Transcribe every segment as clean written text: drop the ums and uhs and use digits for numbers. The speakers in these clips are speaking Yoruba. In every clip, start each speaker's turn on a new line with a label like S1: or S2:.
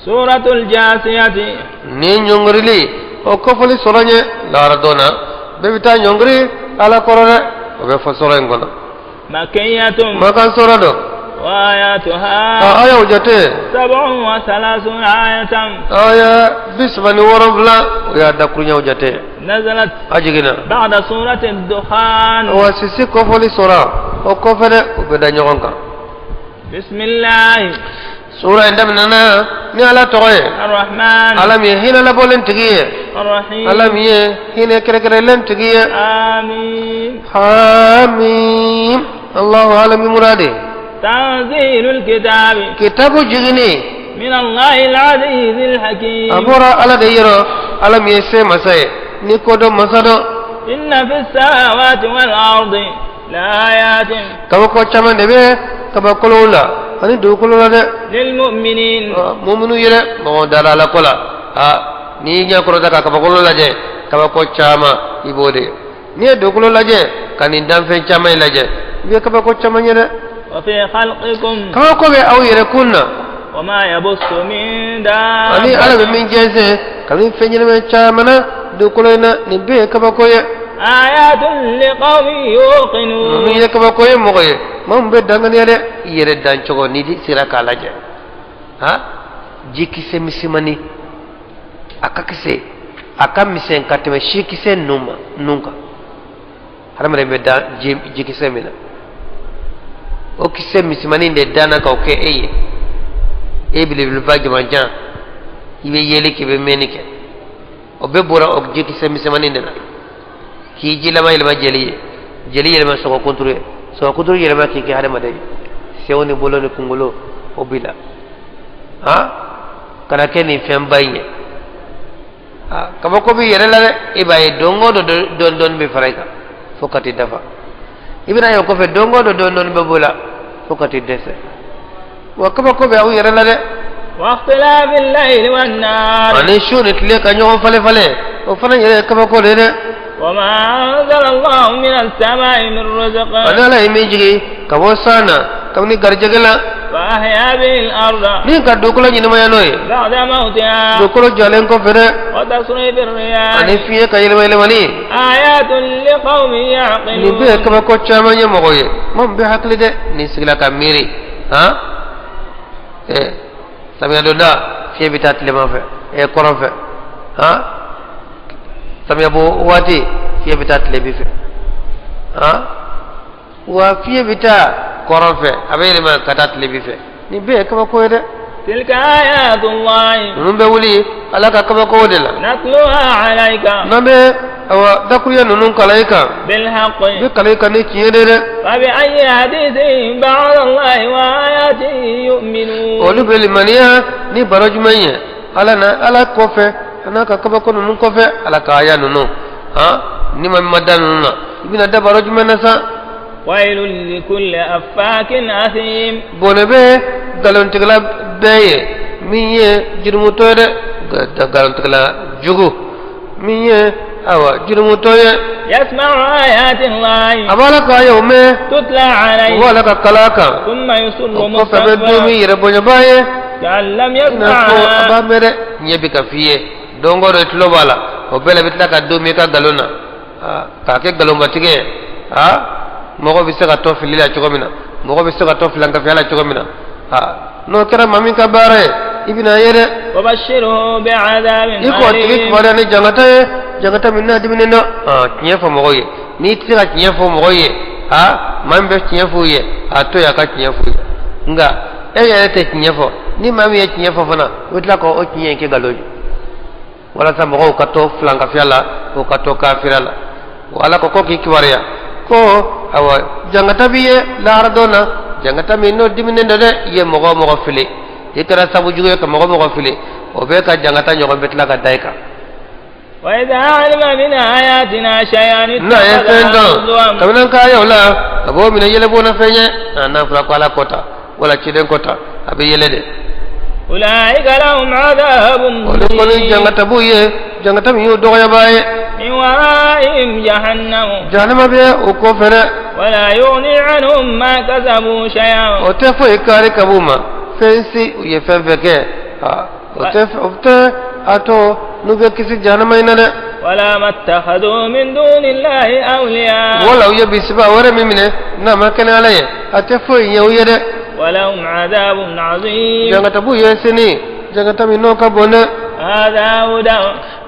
S1: سورة الجاثية
S2: ني نيونغريلي او كفلي سوراني لاردونا بيتا نيونغري على كورونا وبفسورين كنا
S1: مكية
S2: ما كان سورادو
S1: وآياتها
S2: آية وجته
S1: 37 آية
S2: آية بسمني ورملا ويا دكرنيا وجته
S1: نزلت
S2: أجينا
S1: بعد سورة الدخان
S2: وسيسي كفلي سورا او كفلي وبدا نيونغا
S1: بسم الله
S2: سورة عندنا ني على توي
S1: الرحمن
S2: علم هنا لا بولن تجيه
S1: الرحيم
S2: علم هنا كره لن تجيه
S1: آمين
S2: حميم الله عالم مراده
S1: تنزيل الكتاب
S2: كتاب جغني
S1: من الله العزيز الحكيم
S2: أبورا على ديرو علم يسي مساي نيكودو مسادو
S1: إن في السماوات والأرض لآيات
S2: كما كوچما نبي كما كلولا أني دوكلولا ده
S1: للمؤمنين
S2: مؤمنو يره مو دالا لا كولا ni nya ko daga ka bakolo laje ka bako chama ibode ni dokulo laje kanin dan fe chama laje be ka bako chama nyere
S1: wa fi khalqikum
S2: ka ko be aw yere kunna
S1: wa ma yabussu min da
S2: ani ala be min jese kanin fe nyere me chama na dokulo na ni be ka bako ye
S1: ayatun liqawmin yuqinun
S2: ni ka bako ye mo ye mom be dangan yere yere dan chogo ni di sira ka laje ha jiki se misimani akakise akamisen kateme shikise nunka haramre be da jikise mina o kise misimani de dana ka oke eye ebile bil bagi manja ibe yele ke be menike o be bora o jikise misimani de ki jila ma ilma jeli ma so kontru yele ma ki harama de sewoni bolone kungulo o bila ha kana keni fembaye kaba ko bi yere la ibaye dongo do don be farayka fokati dafa ibina yo ko fe dongo do don be bula fokati dese wa kaba ko be aw yere la de
S1: wa ikhtilafil layli wan nar
S2: ani shunit le ka nyo fale o fana yere kaba ko de
S1: wa ma anzala Allah min as-sama'i min rizqin
S2: ana la imiji ka wasana kamni garjagala
S1: فأحيا به الأرض
S2: ni ka dokulo nyina ma yanoy
S1: بعد موتها
S2: dokulo jalen ko fere
S1: وتصريف الرياح
S2: ani fiye ka yele mani
S1: آيات لقوم
S2: ni
S1: يعقلون
S2: be kaba ko chama nya mogoye mom be hakli de ni sigla ka miri ha samia donda fiye bitat le ma fe e koron fe ha samia bo wati fiye bitat le bi fe ha wa fiye bita koron fe abele ma katat le bi fe ni be kaba ko de
S1: تلك آيات الله
S2: nun be wuli ala ka kaba ko de la
S1: نتلوها عليك
S2: nabe awa dakuya nun kalaika
S1: بالحق
S2: be kalaika ni kiyede de
S1: فبأي حديث بعد الله وآياته يؤمنون
S2: olu be limaniya ni barajumanye ala ko fe ana ka kaba ko nun ko fe ala ka aya nun ha ni ma madan nun ibina da barajumana sa
S1: ويل لكل أفاك أثيم
S2: bonebe galon tigla beye miye jirmutoyde galon tigla jugu miye awa jirmutoye
S1: يسمع آيات الله
S2: abala ka yawme
S1: تتلى عليه
S2: wala ka kalaka
S1: ثم يصر
S2: ko
S1: مصفا
S2: fabe dumi yere bonya baye
S1: كأن لم
S2: na ko
S1: يسمعها
S2: abamere nyebi ka fiye dongo do tlo bala o bele bitla ka dumi ka galona ka ke galon batige mogo bi se ka to filila chogomina mogo bi se ka to filanga fiala chogomina no kera mami ka bare ibina yere
S1: وبشره بعذاب
S2: iko tigi
S1: أليم
S2: bare ni jangata minna dimine no tinya fo mogo ye ni tira tinya fo mogo ye mambe tinya fo ye to ya ka tinya fo nga ya te tinya fo ni mami ya tinya fo fana witla ko o tinya ke galoji wala sa mogo ka to filanga fiala o ka to kafirala wala ko ki kiwariya ko awa jangata biye lardona jangata minno dimine de ye mogo fili yekara sabu jugo ka mogo fili o be ka jangata nyogo betla ka daika
S1: وإذا علم من آياتنا شيئا
S2: na yesendo kamina ka yola abo mina yele bona fenye na fura ko ala kota wala chiden kota abe yele de
S1: أولئك لهم عذاب
S2: ole ko ni jangata buye jangata mi yo do ya baye
S1: من ورائهم جهنم
S2: jahannama be o ko fere
S1: ولا يغني عنهم ما كسبوا شيئا
S2: o te fo ikari kabuma fensi ye fenfeke ato nube kisi janama inana
S1: ولا ما اتخذوا من دون الله أولياء
S2: wala uya bisiba wara mimine na makana alaye atefo yauye de
S1: ولهم عذاب عظيم
S2: jangata bu yesini jangata minoka bona
S1: هذا هدى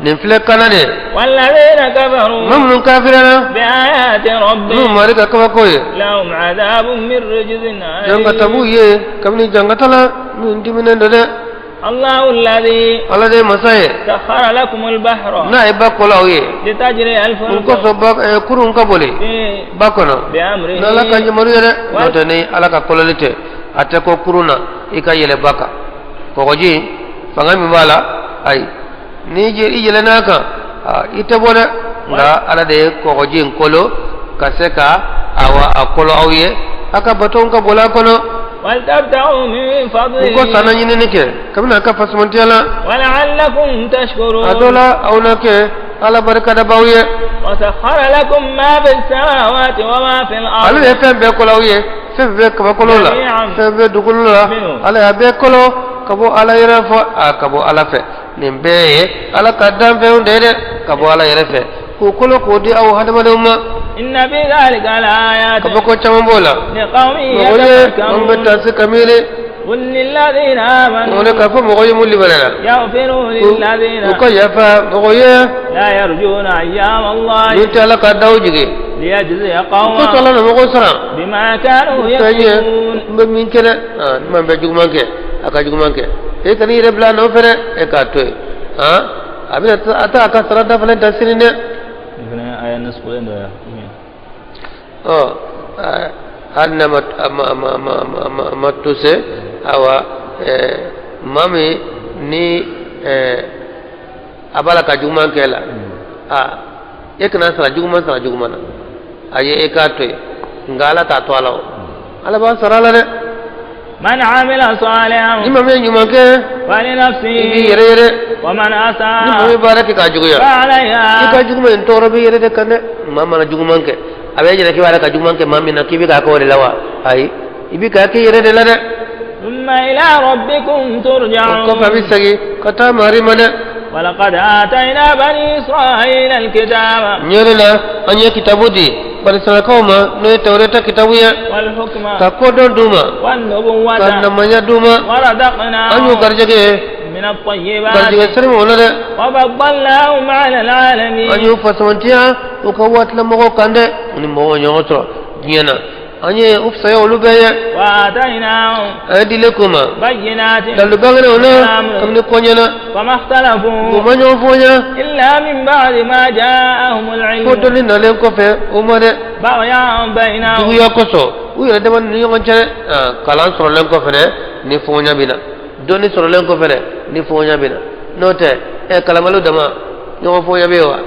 S2: نفلك كنانه
S1: والذين كفروا
S2: ممن كافرنا
S1: بآيات ربهم
S2: مارك كما كوي
S1: لهم عذاب من رجز
S2: jangata bu ye kamni jangata la min dimine de
S1: الله الذي
S2: ala de masaye
S1: سخر لكم البحر
S2: na iba kola uye
S1: لتجري الفلك
S2: ko so bak kurun ka bole bakono
S1: بأمره
S2: na la kanje maru yere note ni ala ka kololite ate ko kuruna ika yele baka ko goji bangami bala ay ni je ijele naka ite bole nga ala de ko goji kolo kaseka awa akolo awye aka baton ka bola kono
S1: ولتبتغوا من فضله
S2: ko sanani ne neke kamna ka fasmontiala
S1: ولعلكم تشكرون
S2: adola aunake ala barka da bawye
S1: وسخر لكم ما في السماوات وما في الأرض
S2: ala de fembe ko lawye fembe ka kolo la fembe dugul la ala be kolo kabo ala yere fo kabo ala fe nimbe ala kadam fe ndede kabo ala yere fe ko kolo ko di aw hadama de umma
S1: إن في ذلك لآيات
S2: kabo ko chamambola
S1: لقوم
S2: ngoye
S1: يتفكرون
S2: ngbe tasi kamire
S1: قل للذين آمنوا
S2: ngone ka fo ngoye mulli balala
S1: يغفروا للذين
S2: ko yafa ngoye
S1: لا يرجون أيام الله
S2: ni tala ka dawjige
S1: ليجزي
S2: ko
S1: قوما
S2: tala no ko sara
S1: بما كانوا
S2: tanye
S1: يكسبون
S2: mbe min kene man be jugumanke aka jugumanke e kani rebla no fere e ka to abina ata aka sarata falen tasirine
S1: آية نصف لنا
S2: hanna matuse awa mami ni abala ka juguman kela e kana sara jugumana aye e ka to ngala ta to alaw ala ba sarala de
S1: من عمل صالحا
S2: imam e nyuma ke
S1: فلنفسه
S2: yere yere
S1: ومن أساء
S2: imam baraka ka juguya
S1: فعليها
S2: ka jugumen toro be yere de kane mama na juguman ke abe jere ki wala ka juguman ke mami na kibi ka ko de lawa ai ibi ka ke yere de la de
S1: ثم إلى ربكم ترجعون
S2: ko fa bisagi kata mari mane
S1: ولقد آتينا بني إسرائيل الكتاب
S2: nyere la anya kitabudi bari sarakoma no tawreta kitabuya
S1: والحكم
S2: ka ko don duma
S1: والنبوة
S2: kan namanya duma anyu
S1: ورزقناهم
S2: garjage
S1: من الطيبات
S2: garjage sarmo wala de
S1: وفضلناهم على العالمين
S2: anyu fasamantia o ka wat la mo kande ni mo nyoto diena anye ufsayo ulubeye
S1: وآتيناهم
S2: adile kuma
S1: بينات
S2: dalu bangane ona kamni konyana
S1: فما اختلفوا
S2: mo manyo fonya
S1: إلا من بعد ما جاءهم العلم
S2: fotoli nalen ko fe umare
S1: بغيا بينهم
S2: dugu yakoso uyere de man ni ngonche kalan soro len ko fere ni fonya bina doni soro len ko fere ni fonya bina note e kalamalu dama no fonya bewa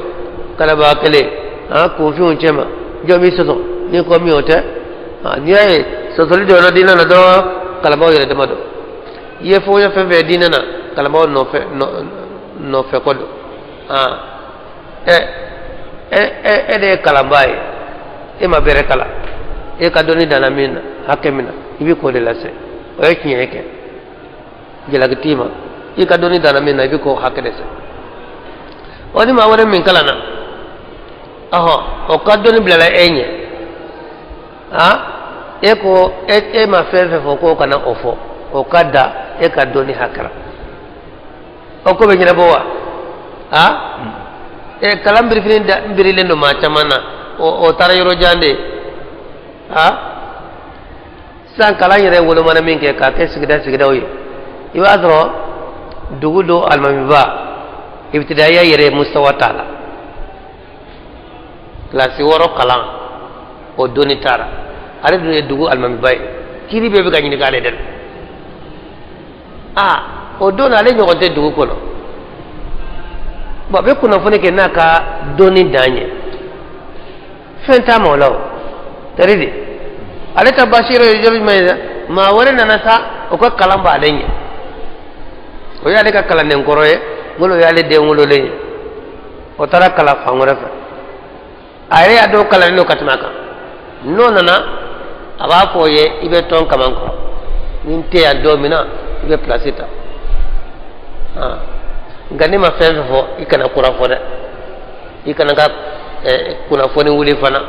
S2: kala ba kele ko fi un chema jomi soso ni ko mi ote ni ay sosoli do na dina na do kalama yere dama do ye fonya fe be dina na kalama no fe ko do de kalambai e ma bere kala e ka doni dana mina hakemina ibi ko de lase o e kinyeke jelagtima e ka doni dana mina ibi ko hakedese oni ma wore min kala na o ka doni blala enye e ko e ma fefe fo ko kana ofo o kada e ka doni hakara o ko be nyina bowa e kala mbiri lendo ma chamana o tara yoro jande san kala yere wolo mana min ke ka ke sigida oyi iba azro dugudo almamiba ibtidaiya yere mustawa tala klasi woro kala o doni tara are dugu almamiba kiri bebe ga nyini kale den o dona ale nyogonte dugu kono ba be kuna fone ke naka doni danye fenta mawlaw taridi ale ta Bachire jobi mai ma wore nana sa o ka kalamba alenye o ya de ka kala nen koroye golo ya le de ngolo le o tara kala fangore fa are ado kala no katmaka no nana aba ko ye ibe ton kamanko nin te ya domina ibe placeta ngani ma fen fo ikana kura fo de ikana ga kuna fo ni wuli fana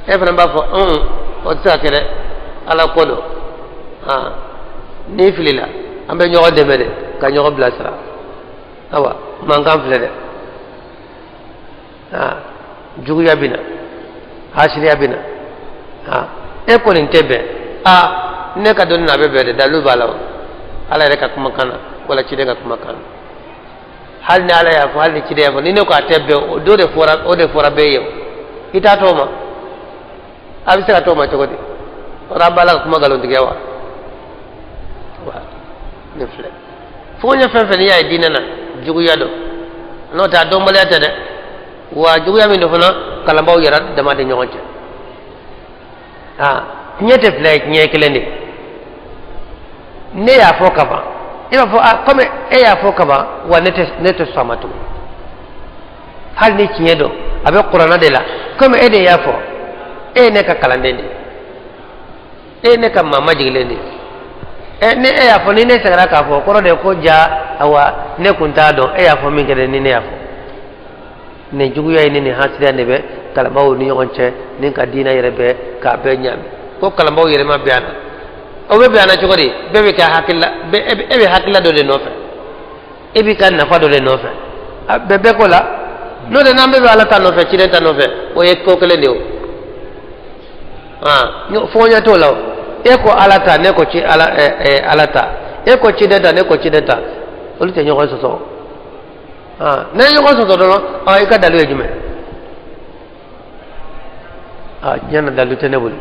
S2: fana ba fo o ta kere ala kodo ni filila ambe ñoxo deme de ka ñoxo bilasira awa mankan file de juguya bina hasiriya bina konin tebe ne ka doni na be be de dalu bala ala yɛrɛ ka kumakan na wala ciden ka kumakan na hali ni ala y'a fɔ hali ni ciden y'a fɔ ni ne ko a tɛ bɛn o de fɔra bɛɛ ye i t'a tɔ ma a bɛ se ka tɔ ma cogo di o la an b'a la ka kuma nkalontigiya wa ne filɛ fo ɲɛ fɛn fɛn n'i y'a ye diinɛ na juguya don n'o tɛ a dɔnbaliya tɛ dɛ wa juguya min don fana kalanbaaw yɛrɛ dama de ɲɔgɔn cɛ tiɲɛ tɛ fila ye tiɲɛ kelen de ne y'a fɔ ka ban i b'a fɔ comme e y'a fɔ ka ban wa ne tɛ sɔn a ma tugun hali ni tiɲɛ don a bɛ kuranna de la comme e de y'a fɔ e ye ne ka kalanden de e ye ne ka maa majigilen de ni e y'a fɔ ni ne sɛgɛnna k'a fɔ kɔrɔ de ko ja awa ne kun t'a dɔn e y'a fɔ min kɛ ni ne y'a fɔ nin juguya in ni nin hasidiya de bɛ kalanbaaw ni ɲɔgɔn cɛ ni ka diinɛ yɛrɛ bɛ k'a bɛɛ ɲaami ko kalanbaaw yɛrɛ ma bɛn a la o bɛ bɛn a la cogo di bɛɛ bɛ kɛ hakilila e bɛ hakilila dɔ de nɔfɛ e b'i ka nafa dɔ de nɔfɛ bɛɛ bɛɛ ko la n'o tɛ n'an bɛɛ bɛ ala ta nɔfɛ ciden ta nɔfɛ o ye ko kelen de o fɔ ɲɛ t'o la o e ko ala ta ne ko ala ta e ko ciden ta ne ko ciden ta olu tɛ ɲɔgɔn sɔsɔ ne ye ɲɔgɔn sɔsɔ dɔrɔn i ka dalu ye jumɛn diɲɛ na dalu tɛ ne bolo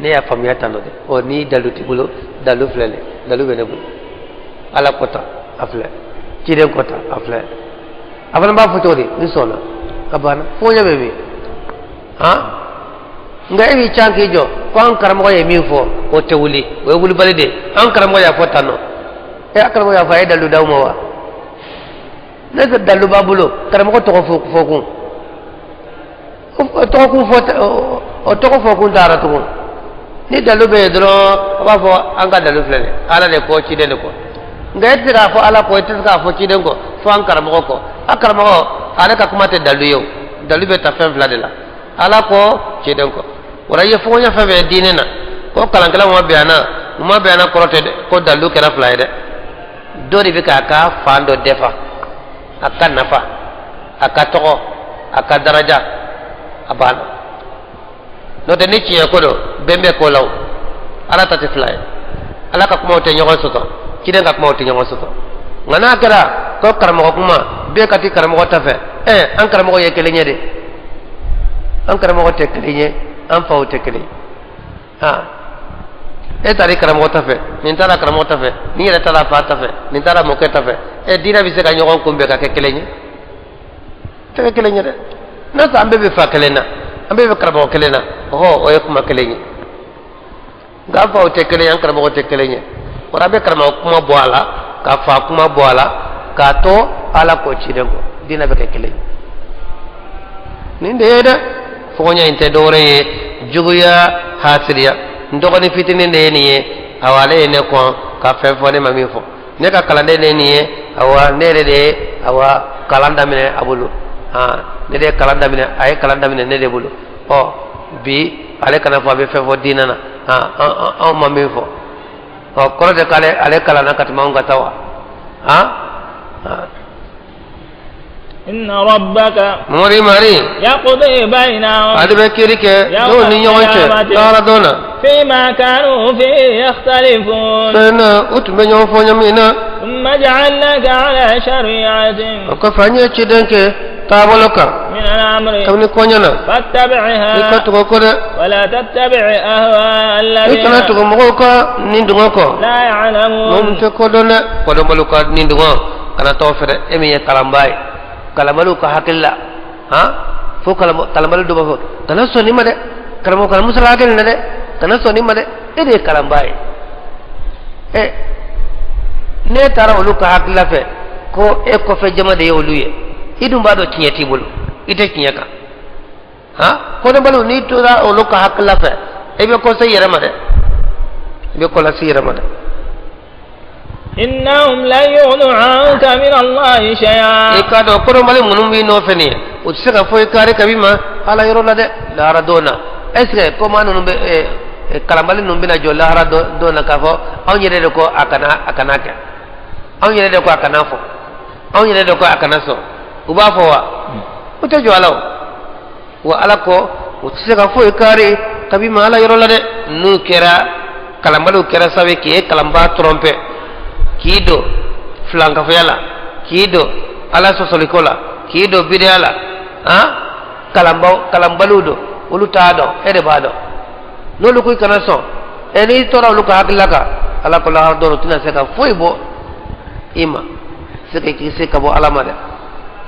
S2: ne y'a faamuya tan dɔ de ni dalu t'i bolo dalu filɛ nin dalu bɛ ne bolo ala kɔta a filɛ ciden kɔta a filɛ a fana b'a fɔ cogo di n sɔnna a banna fo ɲɛ bɛ min nka e b'i can k'i jɔ ko an karamɔgɔ ye min fɔ o tɛ wuli o ye wulibali de an karamɔgɔ y'a fɔ tan nɔ a karamɔgɔ y'a fɔ a ye dalu d'aw ma wa ne tɛ dalu b'a bolo karamɔgɔ tɔgɔ fɔ kun o tɔgɔ fɔ kun taara tugun ni dalu bɛ yen dɔrɔn a b'a fɔ an ka dalu filɛ nin ala de kɔ ciden de kɔ nka e tɛ se k'a fɔ ala kɔ e tɛ se k'a fɔ ciden kɔ fo an karamɔgɔ kɔ a karamɔgɔ ale ka kuma tɛ dalu ye o dalu bɛ ta fɛn fila de la ala kɔ ciden kɔ wala i ye fɔɲɛ fɛn fɛn diinɛ na ko kalankɛla ma bɛn a na kɔrɔ tɛ dɛ ko dalu kɛra fila ye dɛ dɔ de bɛ k'a ka fan dɔ dɛfa a ka nafa a ka tɔgɔ a ka daraja a banna n'o tɛ ni tiɲɛ ko don bɛn bɛ ko la o ala ta tɛ fila ye ala ka kumaw tɛ ɲɔgɔn sɔsɔ ciden ka kumaw tɛ ɲɔgɔn sɔsɔ nka n'a kɛra ko karamɔgɔ kuma bɛɛ ka ti karamɔgɔ ta fɛ an karamɔgɔ ye kelen ye de an karamɔgɔ tɛ kelen ye an faw tɛ kelen ye e taara i karamɔgɔ ta fɛ nin taara karamɔgɔ ta fɛ nin yɛrɛ taara fa ta fɛ nin taara mɔkɛ ta fɛ diinɛ bɛ se ka ɲɔgɔn kunbɛn ka kɛ kelen ye tɛ kɛ kelen ye dɛ n'a sɔrɔ an bɛɛ bɛ fa kelen na an bɛɛ bɛ karamɔgɔ kelen na o ye kuma kelen ye nka an faw tɛ kelen ye an karamɔgɔ tɛ kelen ye wa an bɛ karamɔgɔ kuma bɔ a la ka fa kuma bɔ a la k'a to ala kɔ ciden kɔ diinɛ bɛ kɛ kelen ye nin de ye dɛ fɔɲɛ in tɛ dɔwɛrɛ ye juguya hasiriya n dɔgɔnin fitinin de ye nin ye awa ale ye ne kɔn ka fɛn fɔ ne ma min fɔ ne ka kalanden de ye nin ye awa ne yɛrɛ de ye awa kalan daminɛ a bolo ne de ye kalan daminɛ a ye kalan daminɛ ne de bolo bi ale kana fɔ a bɛ fɛn fɔ diinɛ na anw ma min fɔ kɔrɔ de k'ale ale kalanna ka tɛmɛ anw ka taa wa
S1: إن ربك
S2: ماري
S1: يقضي بينهم
S2: هذا بكيرك دون يوم
S1: فيما كانوا فيه يختلفون
S2: فأنا أتمنى يوم يمينا
S1: ثم جعلناك على شريعة
S2: وكفاني تشدنك تابلك
S1: من الأمر فاتبعها ولا تتبع أهواء الذين لا يعلمون
S2: kalamalu ka hakilla fo kalamalu do bafo kana soni ma de kalamo kalamu sala kel na de kana soni ma de ede kalambaye ne tara olu ka hakilla fe ko ko fe jama de yolu ye idum ba do tinyati bulu ite tinyaka ko de balu ni to da olu ka hakilla fe be ko se yere ma de بقول سيرة ماذا
S1: إنهم لا يغنوا عنك من الله شيئا
S2: إكادو كرو مالي منومي نوفني وتسكا فوي كاري كبيما على يرو لدى لا ردونا أسكا كما نومي كلامالي نومي نجو لا ردونا كفو أو يردكو أكناك أو يردكو أكنافو أو يردكو أكناسو وبافوا وتجو علو وعلكو وتسكا فوي كاري كبيما على يرو لدى نو كرا كلامالو كرا سوي كي كلامبا ترومبي kido flanka fayala kido ala sosolikola kido bidiala ha kalambaludo ulutado ede bado nolu kuy kana so eni tora luka hakilaka ala ko la do tina seka foibo ima seka ki bo alamade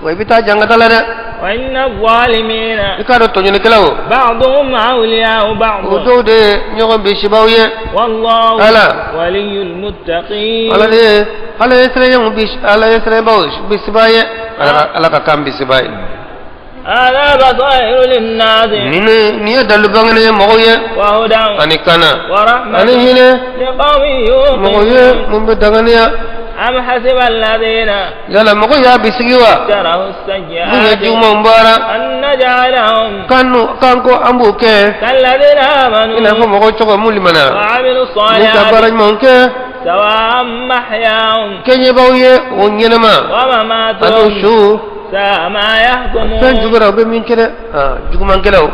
S2: way bita jangatala de
S1: wa inna zalimina
S2: ikado to nyene kelawo
S1: ba'dhum awliya'u ba'd
S2: udo de nyogo be shibawye
S1: wallahu
S2: ala
S1: waliyul muttaqin
S2: ala de ala yesre yum bish ala yesre bawsh bisbaye ala ka kam bisbaye
S1: ala basairu linnas
S2: ni dalu bangane mogoye
S1: wa hudan
S2: ani kana
S1: wa rahmatan
S2: ani hine
S1: liqawmin yu'minun
S2: mogoye mumbe dangane
S1: am hasiba alladhina
S2: yala mogoya bisigiwa
S1: tarahu
S2: mu
S1: sayyi'ati
S2: juma mbara
S1: an naj'alahum
S2: kanko ambuke
S1: kalladhina amanu
S2: ina fo mogo chogo mulimana
S1: wa 'amilu
S2: ni
S1: salihati
S2: kabaraj monke
S1: sawa'an mahyahum
S2: kenye bawye wonyenama
S1: wa mamatuhum
S2: anu shu
S1: sa'a ma yahkumun
S2: tan jugara be min kede juguman kelaw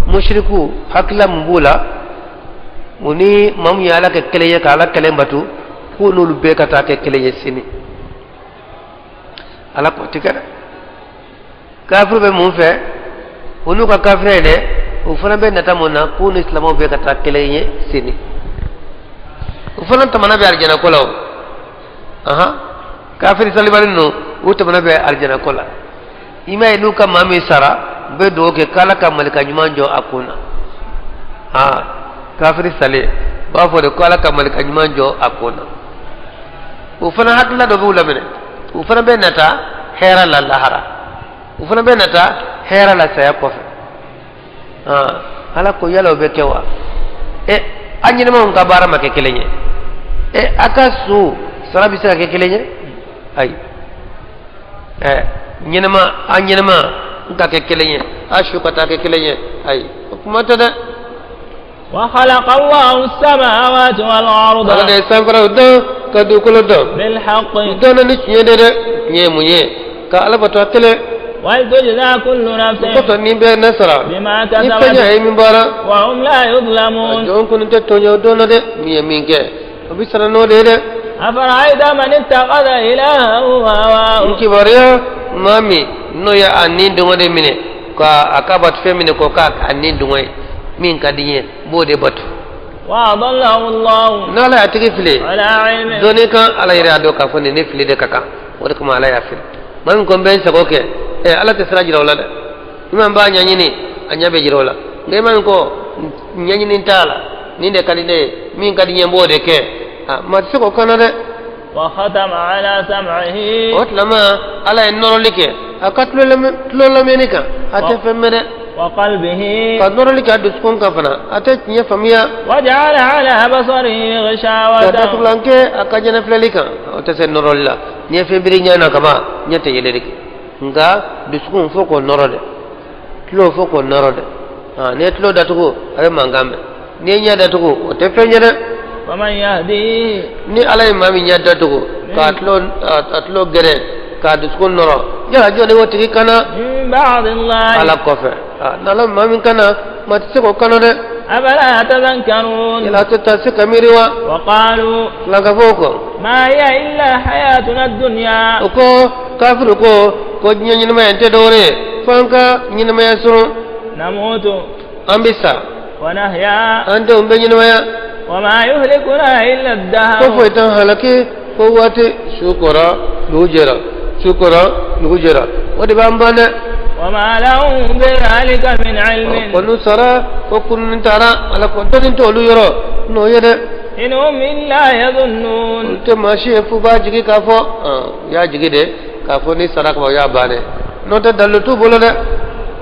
S2: mushriku hakla mbula muni mam yala ke keleye kala kele mbatu ko nolu be kata ke keleye sini ala ko tikada kafir be mun fe unu ka kafir de o fana be nata mona ko no islamo be kata keleye sini o fana tamana be arjana ko law aha kafir salibalin no wuta mana be arjana ko la ima inu ka mami sara be do ke kala ka malika nyumanjo akuna ha kafir sale ba fo de kala ka malika nyumanjo akuna o fana hakla do bula mene o fana be nata hera la lahara o fana be nata hera la saya ko fe ha ala ko yalo be kewa anyina mon ka bara make kelenye akasu sarabi sa ke kelenye ay ñenema a ñenema nka ke kelenye a shukata ke kelenye ay kuma tada
S1: wa khalaqa Allahu as-samawati wal arda
S2: ala de sanfara do ka du ko do
S1: bil haqqi
S2: dona ni ñede de ñe munye ka ala bato tele
S1: wal tujza kullu nafsin
S2: ko to ni be nasara
S1: bima
S2: ni
S1: kasabat
S2: penya ay min bara
S1: wa hum la yuzlamun
S2: don ko nte to nyo dona de mi minke obi sara no de
S1: أفرأيت من اتخذ إلهه هواه
S2: كباريا مامي نويا أنين دعوة مني كا أكابت فمني كوكا أنين دعوة مين كديه بودي بتو
S1: وأضله الله
S2: نالا أتكفلي
S1: على علم
S2: دوني كان على يرادو كفني نفلي دكاكا ودكم على يافل ما من كم بين سكوكه على تسرع جرولا ده إمام با نيانيني أنيا بجرولا غير ما نكو نيانيني تالا نينده كديه مين كديه بودي كه ما تسكو كنا ده
S1: وختم على سمعه
S2: وتلما على النور لك أكتلو لمنك أتفهمه
S1: وقلبه
S2: فالنور لك أدسكون كفنا أتتني فميا
S1: وجعل على بصره غشاوة
S2: تتكلانك أكجن فلك أتسن نور الله نيفي برينيانا كما نيتيلك nga duskun foko norode tlo foko norode ne tlo datugo ay mangambe ne nya datugo o te fenyere
S1: ومن يهديه
S2: ni alay mami nya datugo ka tlo gere ka duskun noro ya jode woti kana
S1: بعض الله
S2: ala kofe nala mami kana matse ko kana de
S1: أفلا تذكرون
S2: ila tata se kamiriwa
S1: وقالوا
S2: laga foko
S1: ما هي إلا حياتنا الدنيا
S2: ko kafiru ko nyanyin ma ente dore fanka nyin ma yasuru
S1: نموت
S2: ambisa
S1: ونحيا
S2: ante umbe nyin ma ya
S1: وما يهلكنا إلا الدهر
S2: ko foitan halake ko wate shukura lujera wadi bambane
S1: وما لهم بذلك من علم
S2: konu sara ko kun tara ala ko dodin to lu yoro no yede
S1: إن هم إلا يظنون
S2: te mashi fu ba jigi ka fo ya jigi de ka fo ni sara ko ya bane no ta dalu tu bolo de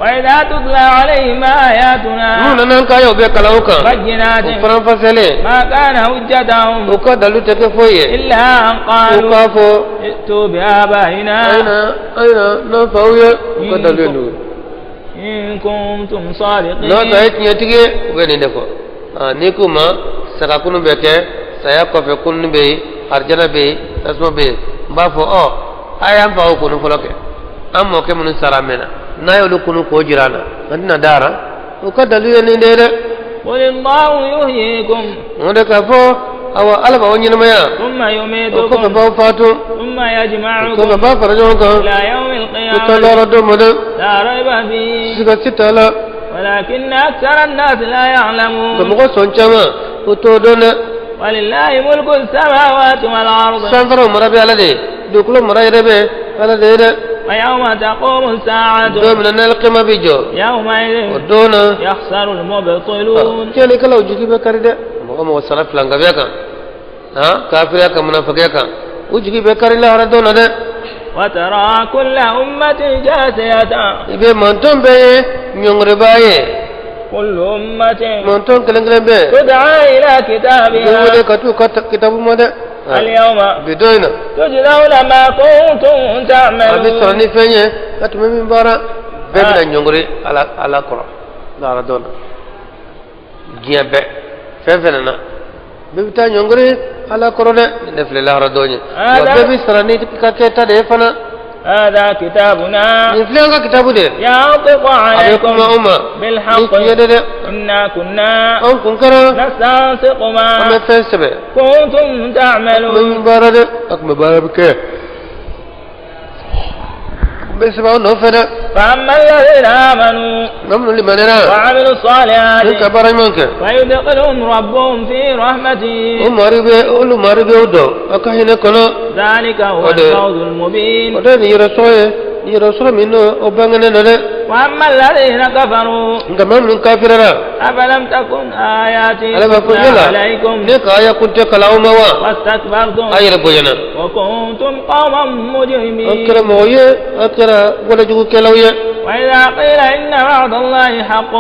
S1: وإذا تتلى عليهم آياتنا
S2: نون كايو بكلاوكا
S1: بينات
S2: فرنفسلي
S1: ما كان حجتهم
S2: وكدلو تكفوي
S1: إلا أن قالوا
S2: وكافو
S1: ائتوا بآبائنا
S2: أين نفوي وكدلو
S1: إن كنتم صادقين
S2: لا تأتي تيجي وين ندفع نيكوما سكاكون بيكه سيا كوفي كون بي أرجنا بي تسمع بي بافو أيام فاو كونو فلوكه أم موكه من سرامنا نايلو كونو كوجرانا عندنا دارا وكدلو ينيدة
S1: قل الله يحييكم
S2: عندك فو أو ألف أوني نمايا
S1: ثم يميتكم
S2: كوفي باو فاتو
S1: ثم يجمعكم
S2: كوفي باو فرجوكا
S1: إلى يوم القيامة
S2: كتلا ردو مدى
S1: لا ريب فيه
S2: سكتلا
S1: ولكن أكثر الناس لا يعلمون
S2: كمغو سونچما وتودنا
S1: ولله ملك السماوات والأرض
S2: سانفرو مرابي على دي دوكلو مراي ربي على دي
S1: ويوم تقوم الساعة
S2: دومنا القيمة بيجو
S1: يومئذ
S2: ودونا
S1: يخسر المبطلون
S2: كيلي كلا وجيكي بكاري ده مغو سلف لانغا بيكا كافر يكا منافق يكا وجيكي بكاري لا هردونا ده
S1: وترى كل أمة جاثية
S2: ibe monton be nyongre baye
S1: كل أمة
S2: monton kelengre be
S1: تدعى إلى كتابها
S2: wole katu kitabu mode
S1: اليوم
S2: bidoina
S1: تجزون ما كنتم
S2: abi
S1: تعملون
S2: sarani fenye katu memi bara bebna nyongre ala koro dara dona giabe fefenana bebita nyongre ala koro de defle la radonya bebi sarani kaketa de fana
S1: هذا كتابنا
S2: نفلانك كتابه ده
S1: ينطق عليكم
S2: أمة
S1: بالحق إنا كنا نستنطق ما كنتم تعملون
S2: من بارد أكما بارد بكيه بسبب نوفنا
S1: فأما الذين آمنوا وعملوا الصالحات فيدخلهم ربهم في رحمته ذلك هو الفوز المبين وأما الذين كفروا أفلم تكن آياتي تتلى عليكم واستكبرتم وكنتم قوما مجرمين وإذا قيل إن وعد الله حق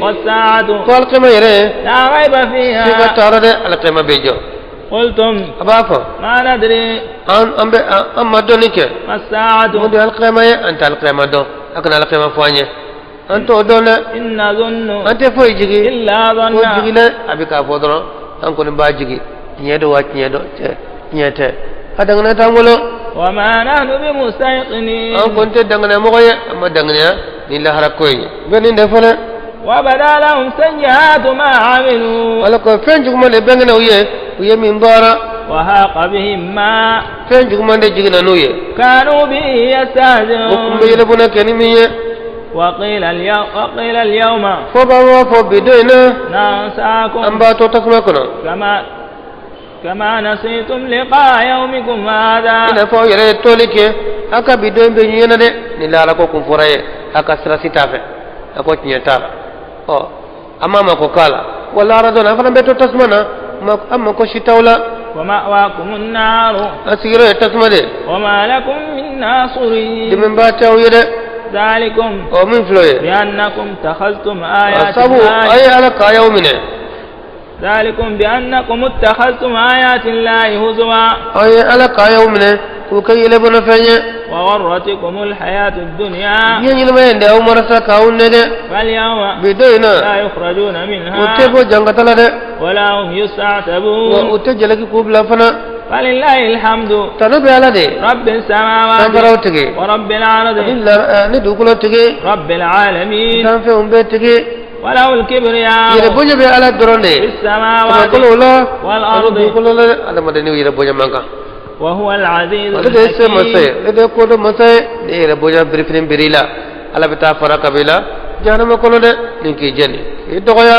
S1: والساعة لا ريب فيها قلتم ما ندري
S2: ما
S1: الساعة
S2: أنت أدونا
S1: إن نظن
S2: أنت فوجي
S1: إلا ظن
S2: فوجي لا أبيك أفضل أنكون باجي نيادو نياته هذا غنا تقوله
S1: وما نحن بمستيقنين
S2: أنكون تدعنا مغيا أما دعنا نلا هركوي بني دفنا
S1: وبدا لهم سيئات ما عملوا
S2: ولك فين جمع لبننا ويا من بارا
S1: وهاق بهم ما
S2: فين جمع لجينا نوية
S1: كانوا به يستهزئون
S2: وكم بيلبنا كنيمية
S1: وقيل اليوم
S2: فبوا فبدينا
S1: ننساكم
S2: أنباتوا تسمعكنا
S1: كما نسيتم لقاء يومكم هذا
S2: إن فوجي تولك أكا بدون بيننا ده نلا لكم فراي أكا سراسي تافه أكو تنيتار أما ما كوكالا ولا ردنا فلم بيتو تسمعنا أما كوشيتاولا
S1: ومأواكم النار
S2: أسيرة تسمع
S1: وما لكم من ناصرين
S2: دمن باتاو يده
S1: ذلكم
S2: ومن فلوية
S1: بأنكم اتخذتم آيات
S2: الله أي على كايومنا
S1: ذلكم بأنكم اتخذتم آيات الله هزوا
S2: أي على كايومنا وكي لبنا فنيا
S1: وغرتكم الحياة الدنيا
S2: يعني لما يندأ مرسا كاونا
S1: فاليوم
S2: بدينا
S1: لا يخرجون منها
S2: وتبو جنگتلا
S1: ولا هم يستعتبون
S2: وتجلك كوبلا فنا
S1: فلله الحمد
S2: تنبي على دي
S1: رب السماوات ورب الأرض رب العالمين وله الكبرياء في السماوات والأرض وهو العزيز الحكيم
S2: ala bita fara kabila janama kono de ninki jeni idoya